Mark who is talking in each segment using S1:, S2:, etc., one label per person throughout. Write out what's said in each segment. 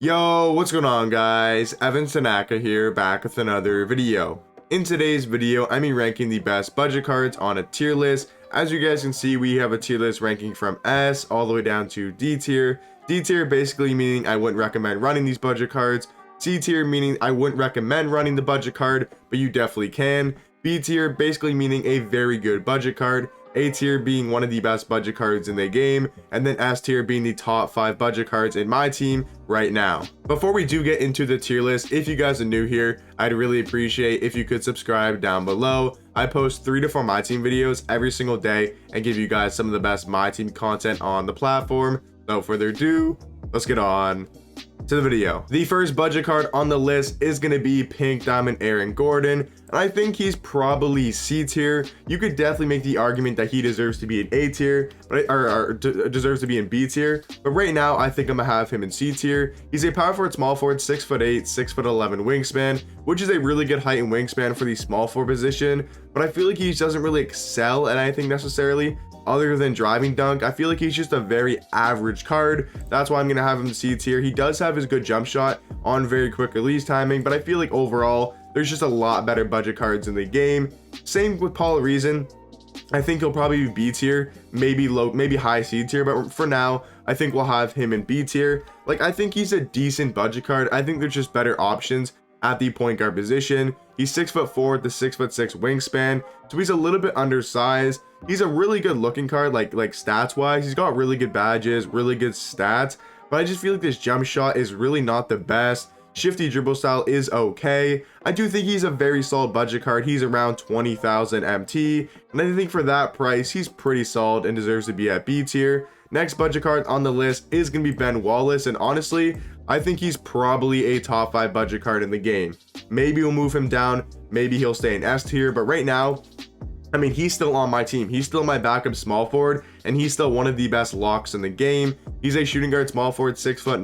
S1: Yo, what's going on guys? Evan Tanaka here, back with another video. In today's video, I'm ranking the best budget cards on a tier list. As you guys can see, we have a tier list ranking from S all the way down to D tier. D tier basically meaning I wouldn't recommend running these budget cards. C tier meaning I wouldn't recommend running the budget card, but you definitely can. B tier basically meaning a very good budget card. A tier being one of the best budget cards in the game, and then S tier being the top 5 budget cards in my team right now. Before we do get into the tier list, if you guys are new here, I'd really appreciate if you could subscribe down below. I post 3 to 4 Myteam videos every single day and give you guys some of the best Myteam content on the platform. No further ado, let's get on to the video. The first budget card on the list is going to be Pink Diamond Aaron Gordon, and I think he's probably C tier. You could definitely make the argument that he deserves to be in A tier, but deserves to be in B tier, but right now I think I'm gonna have him in C tier. He's a power forward, small forward, 6'8", 6'11" wingspan, which is a really good height and wingspan for the small forward position, but I feel like he doesn't really excel at anything necessarily other than driving dunk. I feel like he's just a very average card. That's why I'm gonna have him C tier. He does have his good jump shot on very quick release timing, but I feel like overall there's just a lot better budget cards in the game. Same with Paul Reason. I think he'll probably be B tier, maybe low, maybe high C tier, but for now I think we'll have him in B tier. Like, I think he's a decent budget card. I think there's just better options at the point guard position. He's 6'4" with the 6'6" wingspan, so he's a little bit undersized. He's a really good looking card, like stats wise. He's got really good badges, really good stats, but I just feel like this jump shot is really not the best. Shifty dribble style is okay. I do think he's a very solid budget card. He's around 20,000 MT, and I think for that price he's pretty solid and deserves to be at B tier. Next budget card on the list is going to be Ben Wallace, and honestly I think he's probably a top 5 budget card in the game. Maybe we'll move him down, maybe he'll stay in S tier, but right now, I mean, he's still on my team. He's still my backup small forward, and he's still one of the best locks in the game. He's a shooting guard, small forward, 6'9",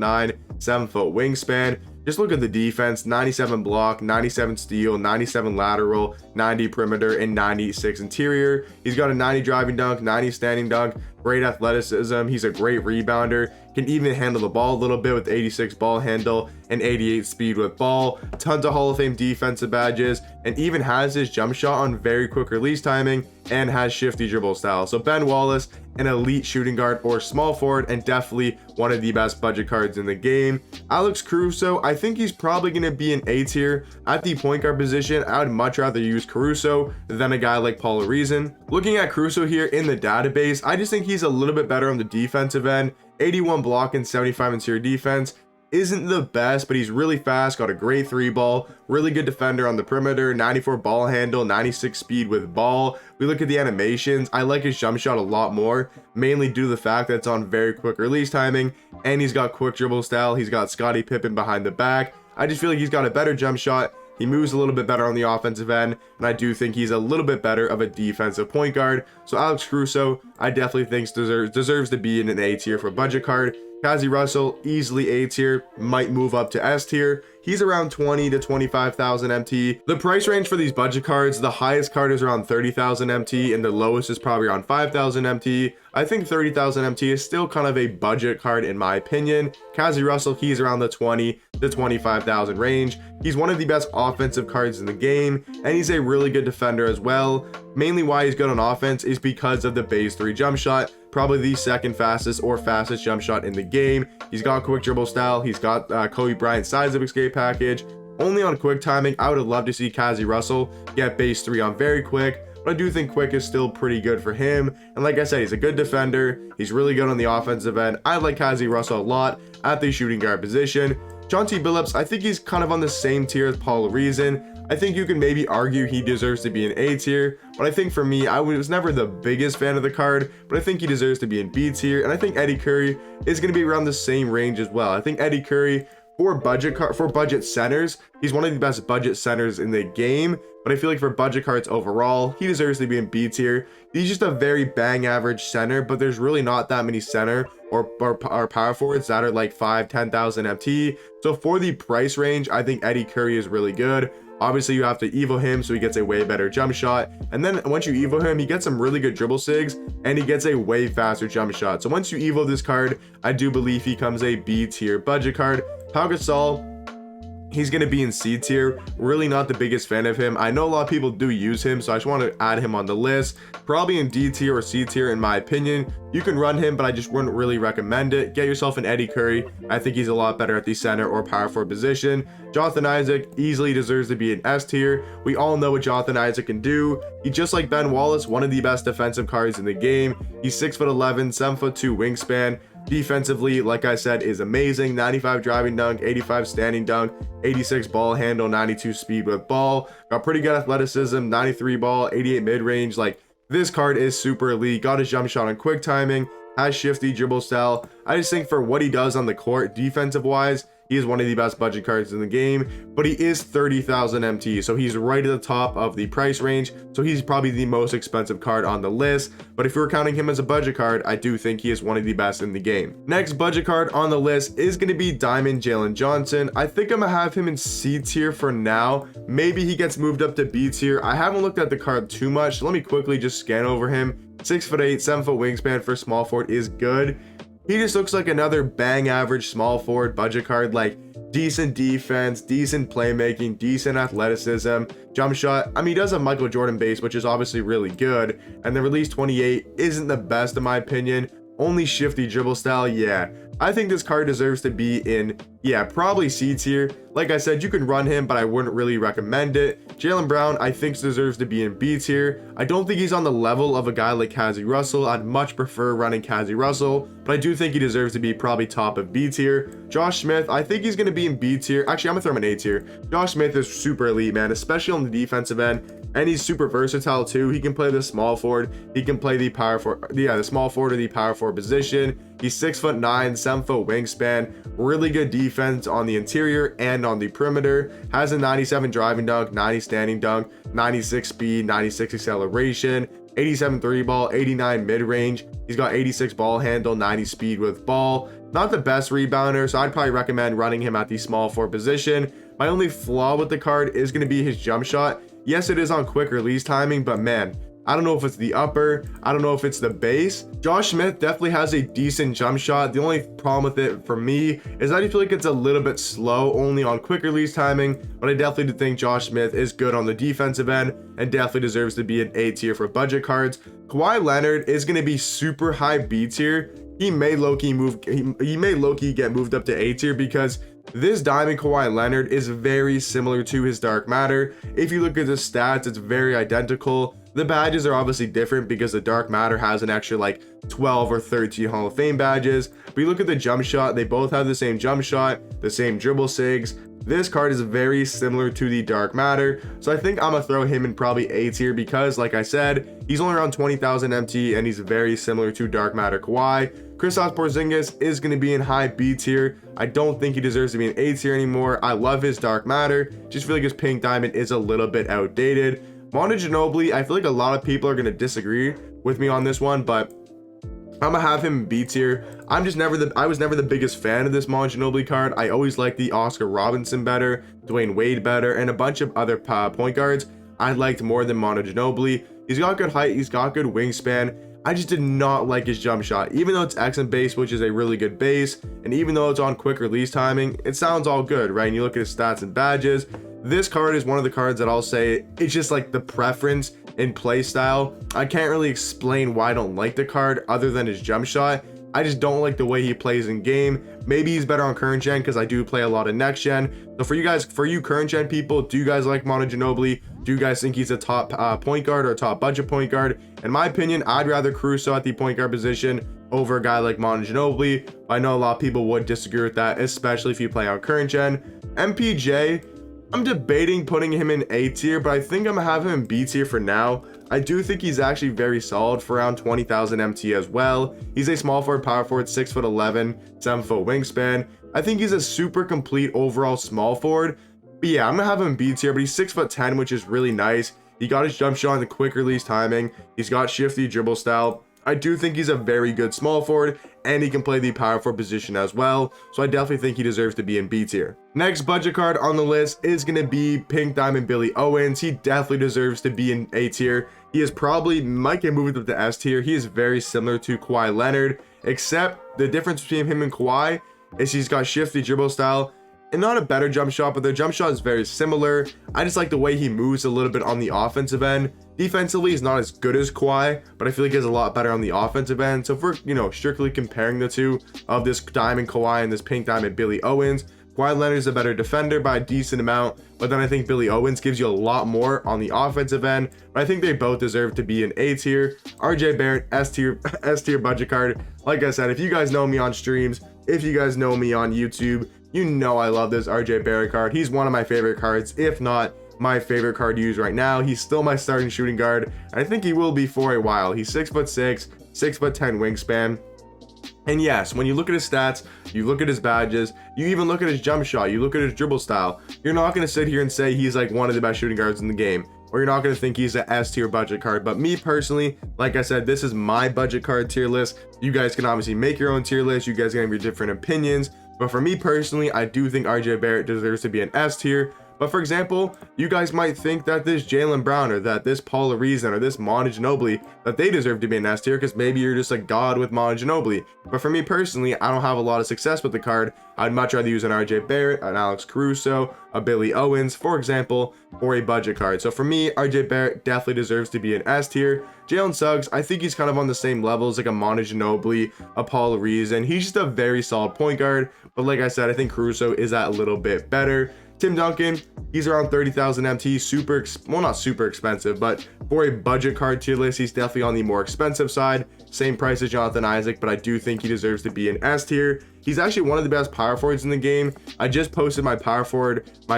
S1: 7-foot wingspan. Just look at the defense: 97 block, 97 steal, 97 lateral, 90 perimeter, and 96 interior. He's got a 90 driving dunk, 90 standing dunk, great athleticism. He's a great rebounder, can even handle the ball a little bit with 86 ball handle and 88 speed with ball. Tons of Hall of Fame defensive badges, and even has his jump shot on very quick release timing and has shifty dribble style. So Ben Wallace, an elite shooting guard or small forward, and definitely one of the best budget cards in the game. Alex Caruso, I think he's probably going to be an A tier at the point guard position. I would much rather use Caruso than a guy like Paul Reason. Looking at Caruso here in the database, I just think he's a little bit better on the defensive end. 81 block and 75 interior defense. Isn't the best, but he's really fast, got a great 3 ball, really good defender on the perimeter, 94 ball handle, 96 speed with ball. We look at the animations, I like his jump shot a lot more, mainly due to the fact that it's on very quick release timing, and he's got quick dribble style. He's got Scottie Pippen behind the back. I just feel like he's got a better jump shot. He moves a little bit better on the offensive end, and I do think he's a little bit better of a defensive point guard. So Alex Caruso, I definitely think deserves to be in an A tier for budget card. Kazi Russell, easily A tier, might move up to S tier. He's around 20 to 25,000 MT. The price range for these budget cards, the highest card is around 30,000 MT and the lowest is probably around 5,000 MT. I think 30,000 MT is still kind of a budget card in my opinion. Kazi Russell, he's around the 20 to 25,000 range. He's one of the best offensive cards in the game, and he's a really good defender as well. Mainly why he's good on offense is because of the base 3 jump shot, probably the second fastest or fastest jump shot in the game. He's got quick dribble style. He's got Kobe Bryant's size of escape package. Only on quick timing, I would have loved to see Kazi Russell get base 3 on very quick, but I do think quick is still pretty good for him. And like I said, he's a good defender. He's really good on the offensive end. I like Kazi Russell a lot at the shooting guard position. Chauncey Billups, I think he's kind of on the same tier as Paul Reason. I think you can maybe argue he deserves to be an A tier, but I think for me, I was never the biggest fan of the card, but I think he deserves to be in B tier. And I think Eddie Curry is going to be around the same range as well. I think Eddie Curry, for budget centers, he's one of the best budget centers in the game, but I feel like for budget cards overall, he deserves to be in B tier. He's just a very bang average center, but there's really not that many center or power forwards that are like 5-10,000 MT. So for the price range, I think Eddie Curry is really good. Obviously, you have to evo him so he gets a way better jump shot. And then once you evo him, he gets some really good dribble sigs and he gets a way faster jump shot. So once you evo this card, I do believe he becomes a B tier budget card. Pau Gasol, he's going to be in C tier. Really not the biggest fan of him. I know a lot of people do use him, so I just want to add him on the list. Probably in D tier or C tier in my opinion. You can run him, but I just wouldn't really recommend it. Get yourself an Eddie Curry. I think he's a lot better at the center or power forward position. Jonathan Isaac easily deserves to be an S tier. We all know what Jonathan Isaac can do. He's just like Ben Wallace, one of the best defensive cards in the game. He's 6'11", 7'2" wingspan. Defensively, like I said, is amazing. 95 driving dunk, 85 standing dunk, 86 ball handle, 92 speed with ball. Got pretty good athleticism, 93 ball, 88 mid-range. Like, this card is super elite. Got his jump shot on quick timing, has shifty dribble style. I just think for what he does on the court defensive wise, he is one of the best budget cards in the game, but he is 30,000 MT, so he's right at the top of the price range, so he's probably the most expensive card on the list. But if you're counting him as a budget card, I do think he is one of the best in the game. Next budget card on the list is going to be Diamond Jalen Johnson. I think I'm going to have him in C tier for now. Maybe he gets moved up to B tier. I haven't looked at the card too much, so let me quickly just scan over him. 6'8", 7-foot wingspan for small forward is good. He just looks like another bang average small forward budget card, like decent defense, decent playmaking, decent athleticism, jump shot. I mean, he does have Michael Jordan base, which is obviously really good. And the release 28 isn't the best in my opinion. Only shifty dribble style. Yeah, I think this card deserves to be in, yeah, probably C tier. Like I said, you can run him, but I wouldn't really recommend it. Jaylen Brown, I think deserves to be in B tier. I don't think he's on the level of a guy like Cazzie Russell. I'd much prefer running Cazzie Russell, but I do think he deserves to be probably top of B tier. Josh Smith, I think he's going to be in B tier. Actually, I'm going to throw him in A tier. Josh Smith is super elite, man, especially on the defensive end. And he's super versatile too. He can play the small forward. He can play the power forward, the small forward or the power forward position. He's 6'9", 7-foot wingspan. Really good defense on the interior and on the perimeter. Has a 97 driving dunk, 90 standing dunk, 96 speed, 96 acceleration, 87 three ball, 89 mid range. He's got 86 ball handle, 90 speed with ball. Not the best rebounder, so I'd probably recommend running him at the small forward position. My only flaw with the card is going to be his jump shot. Yes, it is on quick release timing, but man, I don't know if it's the upper, I don't know if it's the base. Josh Smith definitely has a decent jump shot. The only problem with it for me is I feel like it's a little bit slow only on quick release timing, but I definitely do think Josh Smith is good on the defensive end and definitely deserves to be an A tier for budget cards. Kawhi Leonard is going to be super high B tier. He may low-key get moved up to A tier because this Diamond Kawhi Leonard is very similar to his Dark Matter. If you look at the stats, it's very identical. The badges are obviously different because the Dark Matter has an extra like 12 or 13 Hall of Fame badges. But you look at the jump shot, they both have the same jump shot, the same dribble sigs. This card is very similar to the Dark Matter, so I think I'm gonna throw him in probably A tier because, like I said, he's only around 20,000 MT and he's very similar to Dark Matter Kawhi. Kristaps Porzingis is going to be in high B tier. I don't think he deserves to be in A tier anymore. I love his Dark Matter. Just feel like his Pink Diamond is a little bit outdated. Manu Ginobili, I feel like a lot of people are going to disagree with me on this one, but I'm gonna have him in B tier. I was never the biggest fan of this Manu Ginobili card. I always liked the Oscar Robinson better, Dwayne Wade better, and a bunch of other point guards I liked more than Manu Ginobili. He's got good height, he's got good wingspan. I just did not like his jump shot. Even though it's excellent base, which is a really good base, and even though it's on quick release timing, it sounds all good, right? And you look at his stats and badges, this card is one of the cards that I'll say it's just like the preference in play style. I can't really explain why I don't like the card other than his jump shot. I just don't like the way he plays in game. Maybe he's better on current gen because I do play a lot of next gen. So for you current gen people, do you guys like Manu Ginobili? Do you guys think he's a top point guard or a top budget point guard? In my opinion, I'd rather Caruso at the point guard position over a guy like Manu Ginobili. I know a lot of people would disagree with that, especially if you play on current gen. MPJ, I'm debating putting him in A tier, but I think I'm gonna have him in B tier for now. I do think he's actually very solid for around 20,000 MT as well. He's a small forward, power forward, 6'11", 7-foot wingspan. I think he's a super complete overall small forward. But yeah, I'm gonna have him in B tier, but he's 6'10", which is really nice. He got his jump shot in the quick release timing. He's got shifty dribble style. I do think he's a very good small forward, and he can play the power forward position as well, so I definitely think he deserves to be in B tier. Next budget card on the list is going to be Pink Diamond Billy Owens. He definitely deserves to be in A tier. He is probably might get moved up to S tier. He is very similar to Kawhi Leonard, except the difference between him and Kawhi is he's got shifty dribble style. and not a better jump shot, but their jump shot is very similar. I just like the way he moves a little bit on the offensive end. Defensively, he's not as good as Kawhi, but I feel like he's a lot better on the offensive end. So if we're, strictly comparing the two of this diamond Kawhi and this pink diamond Billy Owens, Kawhi Leonard's a better defender by a decent amount, but then I think Billy Owens gives you a lot more on the offensive end. But I think they both deserve to be an A tier. RJ Barrett, S tier budget card. Like I said, if you guys know me on streams, if you guys know me on YouTube, you know I love this RJ Barrett card. He's one of my favorite cards, if not my favorite card to use right now. He's still my starting shooting guard, and I think he will be for a while. He's 6'6", 6'10" wingspan. And yes, when you look at his stats, you look at his badges, you even look at his jump shot, you look at his dribble style, you're not going to sit here and say he's like one of the best shooting guards in the game, or you're not going to think he's an S tier budget card. But me personally, like I said, this is my budget card tier list. You guys can obviously make your own tier list. You guys can have your different opinions. But for me personally, I do think RJ Barrett deserves to be an S tier. But for example, you guys might think that this Jaylen Brown or that this Paul Reason or this Manu Ginobili, that they deserve to be an S tier because maybe you're just a god with Manu Ginobili. But for me personally, I don't have a lot of success with the card. I'd much rather use an RJ Barrett, an Alex Caruso, a Billy Owens, for example, or a budget card. So for me, RJ Barrett definitely deserves to be an S tier. Jalen Suggs, I think he's kind of on the same levels like a Manu Ginobili, a Paul Reason. He's just a very solid point guard. But like I said, I think Caruso is that a little bit better. Tim Duncan, he's around 30,000 MT, well, not super expensive, but for a budget card tier list, he's definitely on the more expensive side. Same price as Jonathan Isaac, but I do think he deserves to be an S tier. He's actually one of the best power forwards in the game. I just posted my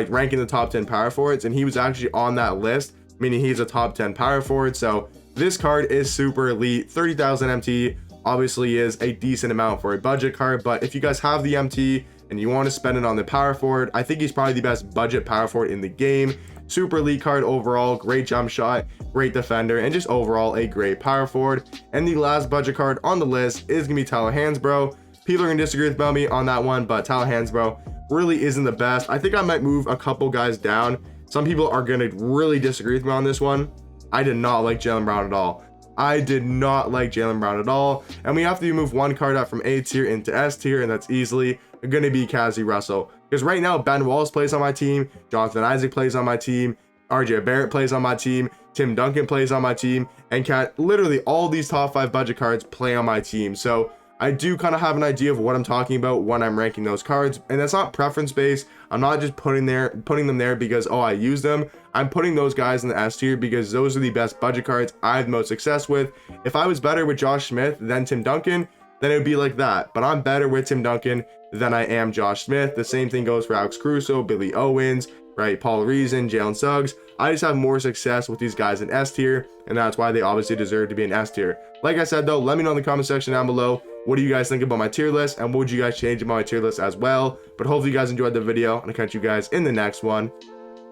S1: ranking the top 10 power forwards, and he was actually on that list, meaning he's a top 10 power forward. So this card is super elite. 30,000 MT obviously is a decent amount for a budget card, but if you guys have the MT and you want to spend it on the power forward, I think he's probably the best budget power forward in the game. Super elite card overall, great jump shot, great defender, and just overall a great power forward. And the last budget card on the list is gonna be Tyler Hansbrough. People are gonna disagree with me on that one, but Tyler Hansbrough really isn't the best. I think I might move a couple guys down. Some people are gonna really disagree with me on this one. I did not like Jaylen Brown at all. I did not like Jaylen Brown at all. And we have to move one card up from A tier into S tier, and that's easily going to be Cazzie Russell. Because right now, Ben Wallace plays on my team, Jonathan Isaac plays on my team, RJ Barrett plays on my team, Tim Duncan plays on my team, and literally all these top 5 budget cards play on my team. So I do kind of have an idea of what I'm talking about when I'm ranking those cards, and that's not preference based. I'm not just putting them there because, oh, I use them. I'm putting those guys in the S tier because those are the best budget cards I have most success with. If I was better with Josh Smith than Tim Duncan, then it would be like that. But I'm better with Tim Duncan than I am Josh Smith. The same thing goes for Alex Caruso, Billy Owens, right? Paul Reason, Jalen Suggs. I just have more success with these guys in S tier, and that's why they obviously deserve to be in S tier. Like I said though, let me know in the comment section down below, what do you guys think about my tier list, and what would you guys change about my tier list as well? But hopefully you guys enjoyed the video, and I'll catch you guys in the next one.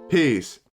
S1: Peace.